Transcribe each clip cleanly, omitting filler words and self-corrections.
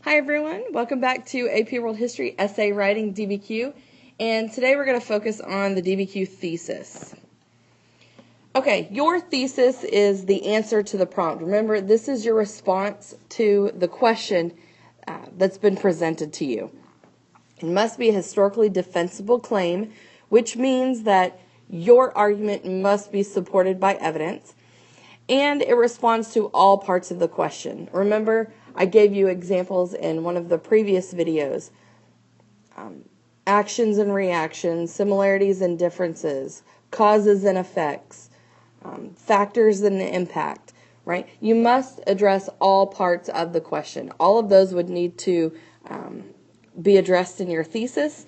Hi everyone, welcome back to AP World History Essay Writing DBQ, and today we're going to focus on the DBQ thesis. Okay, your thesis is the answer to the prompt. Remember, this is your response to the question that's been presented to you. It must be a historically defensible claim, which means that your argument must be supported by evidence, and it responds to all parts of the question. Remember, I gave you examples in one of the previous videos. Actions and reactions, similarities and differences, causes and effects, factors and impact, right? You must address all parts of the question. All of those would need to be addressed in your thesis,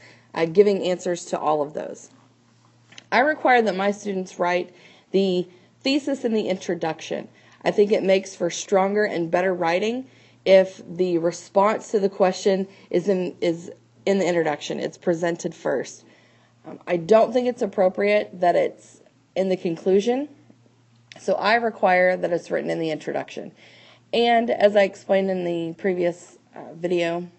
giving answers to all of those. I require that my students write the thesis in the introduction. I think it makes for stronger and better writing if the response to the question is in the introduction. It's presented first. I don't think it's appropriate that it's in the conclusion, so I require that it's written in the introduction. And as I explained in the previous video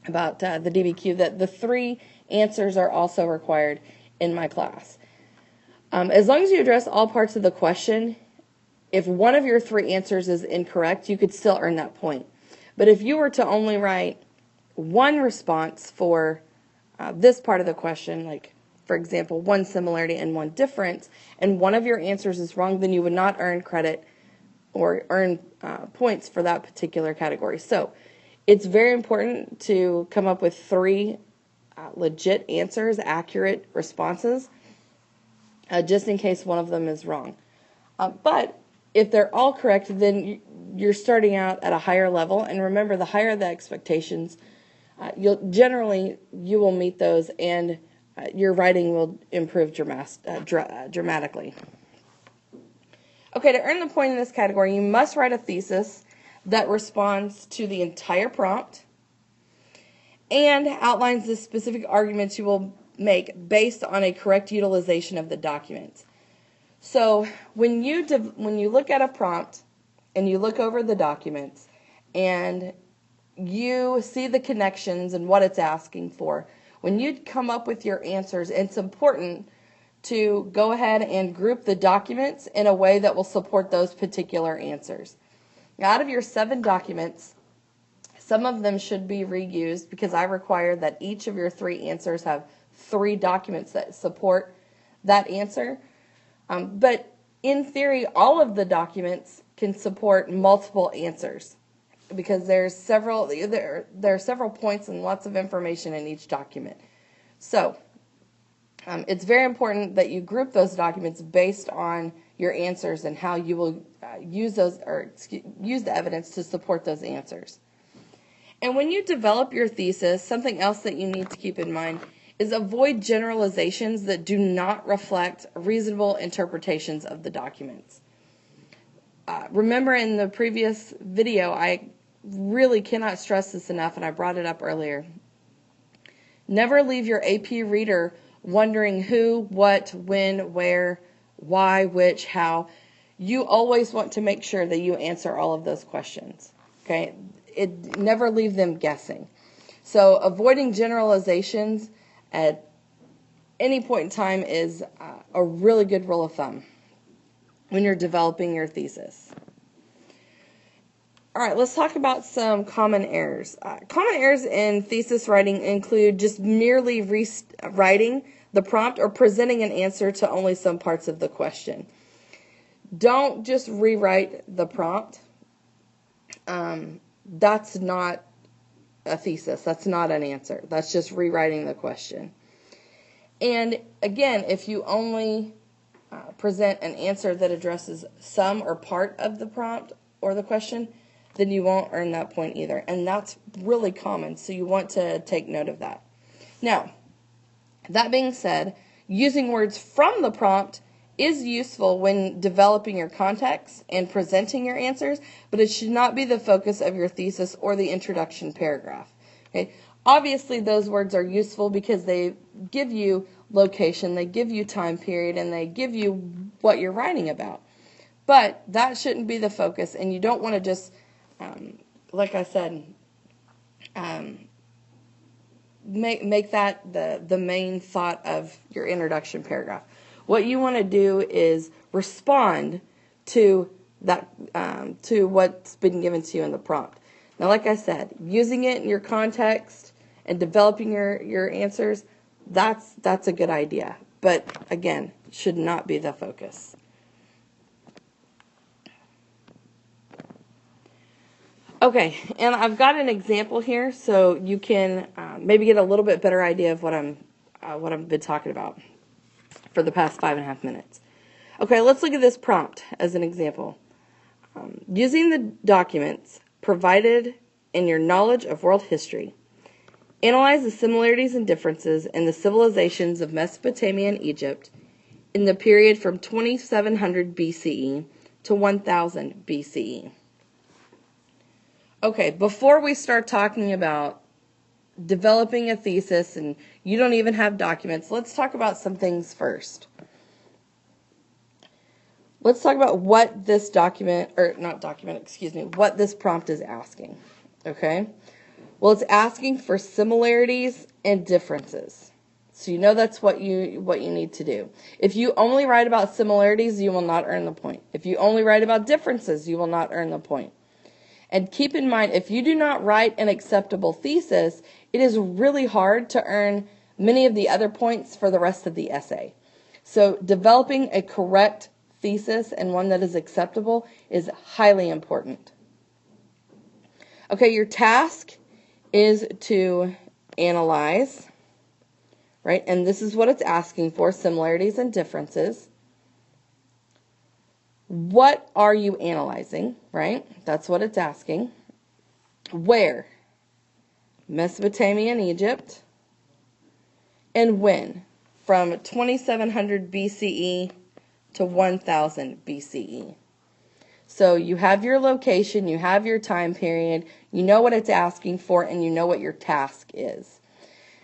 about the DBQ, that the 3 answers are also required in my class. As long as you address all parts of the question, if one of your 3 answers is incorrect, you could still earn that point. But if you were to only write one response for this part of the question, like, for example, one similarity and one difference, and one of your answers is wrong, then you would not earn credit or earn points for that particular category. So it's very important to come up with 3 legit answers, accurate responses, just in case one of them is wrong. But if they're all correct, then you're starting out at a higher level. And remember, the higher the expectations, you will meet those, and your writing will improve dramatically. Okay, to earn the point in this category, you must write a thesis that responds to the entire prompt and outlines the specific arguments you will make based on a correct utilization of the document. So when you look at a prompt and you look over the documents and you see the connections and what it's asking for, when you come up with your answers, it's important to go ahead and group the documents in a way that will support those particular answers. Now, out of your 7 documents, some of them should be reused because I require that each of your 3 answers have 3 documents that support that answer. But in theory, all of the documents can support multiple answers because there are several points and lots of information in each document. So it's very important that you group those documents based on your answers and how you will use the evidence to support those answers. And when you develop your thesis, something else that you need to keep in mind is avoid generalizations that do not reflect reasonable interpretations of the documents. Remember in the previous video, I really cannot stress this enough, and I brought it up earlier. Never leave your AP reader wondering who, what, when, where, why, which, how. You always want to make sure that you answer all of those questions. Okay? Never leave them guessing. So avoiding generalizations at any point in time is a really good rule of thumb when you're developing your thesis. All right, let's talk about some common errors. Common errors in thesis writing include just merely rewriting the prompt or presenting an answer to only some parts of the question. Don't just rewrite the prompt. That's not a thesis. That's not an answer. That's just rewriting the question. And again, if you only present an answer that addresses some or part of the prompt or the question, then you won't earn that point either. And that's really common, so you want to take note of that. Now, that being said, using words from the prompt is useful when developing your context and presenting your answers, but it should not be the focus of your thesis or the introduction paragraph. Okay? Obviously, those words are useful because they give you location, they give you time period, and they give you what you're writing about. But that shouldn't be the focus, and you don't want to just, like I said, make that the main thought of your introduction paragraph. What you want to do is respond to that to what's been given to you in the prompt. Now, like I said, using it in your context and developing your answers, that's a good idea. But again, should not be the focus. Okay, and I've got an example here, so you can maybe get a little bit better idea of what I've been talking about for the past 5.5 minutes. Okay, let's look at this prompt as an example. Using the documents provided in your knowledge of world history, analyze the similarities and differences in the civilizations of Mesopotamia and Egypt in the period from 2700 BCE to 1000 BCE. Okay, before we start talking about developing a thesis and you don't even have documents, let's talk about some things first. Let's talk about what this what this prompt is asking, okay? Well, it's asking for similarities and differences. So you know that's what you need to do. If you only write about similarities, you will not earn the point. If you only write about differences, you will not earn the point. And keep in mind, if you do not write an acceptable thesis, it is really hard to earn many of the other points for the rest of the essay. So developing a correct thesis and one that is acceptable is highly important. Okay, your task is to analyze, right? And this is what it's asking for, similarities and differences. What are you analyzing, right? That's what it's asking. Where? Mesopotamia and Egypt. And when? From 2700 BCE to 1000 BCE. So you have your location, you have your time period, you know what it's asking for, and you know what your task is.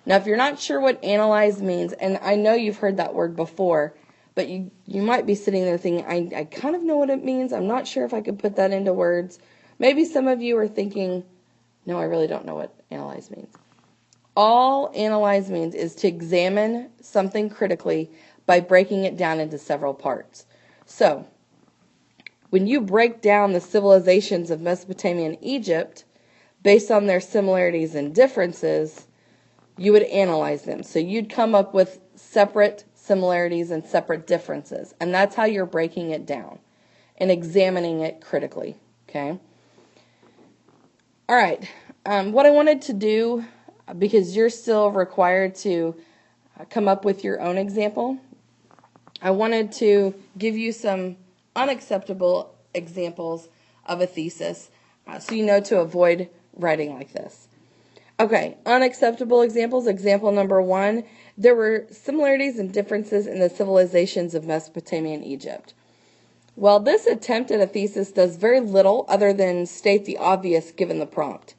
Now, if you're not sure what analyze means, and I know you've heard that word before, but you might be sitting there thinking, I kind of know what it means. I'm not sure if I could put that into words. Maybe some of you are thinking, no, I really don't know what analyze means. All analyze means is to examine something critically by breaking it down into several parts. So, when you break down the civilizations of Mesopotamia and Egypt, based on their similarities and differences, you would analyze them. So you'd come up with separate similarities and separate differences. And that's how you're breaking it down and examining it critically. Okay? All right. What I wanted to do, because you're still required to come up with your own example, I wanted to give you some unacceptable examples of a thesis so you know to avoid writing like this. Okay, unacceptable examples. Example number 1, there were similarities and differences in the civilizations of Mesopotamia and Egypt. Well, this attempt at a thesis does very little other than state the obvious given the prompt.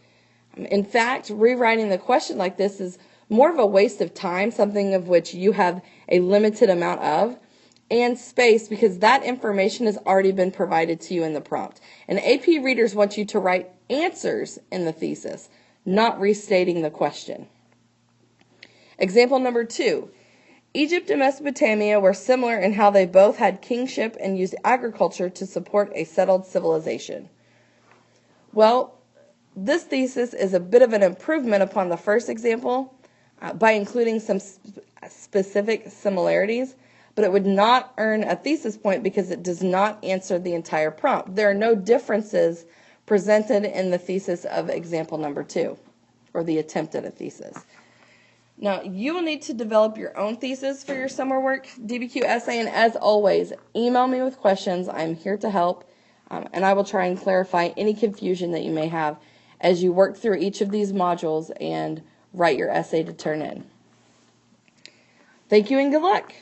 In fact, rewriting the question like this is more of a waste of time, something of which you have a limited amount of, and space, because that information has already been provided to you in the prompt. And AP readers want you to write answers in the thesis, not restating the question. Example number 2. Egypt and Mesopotamia were similar in how they both had kingship and used agriculture to support a settled civilization. Well, this thesis is a bit of an improvement upon the first example by including some specific similarities, but it would not earn a thesis point because it does not answer the entire prompt. There are no differences presented in the thesis of example number 2, or the attempt at a thesis. Now, you will need to develop your own thesis for your summer work DBQ essay, and as always, email me with questions. I'm here to help, and I will try and clarify any confusion that you may have as you work through each of these modules and write your essay to turn in. Thank you and good luck.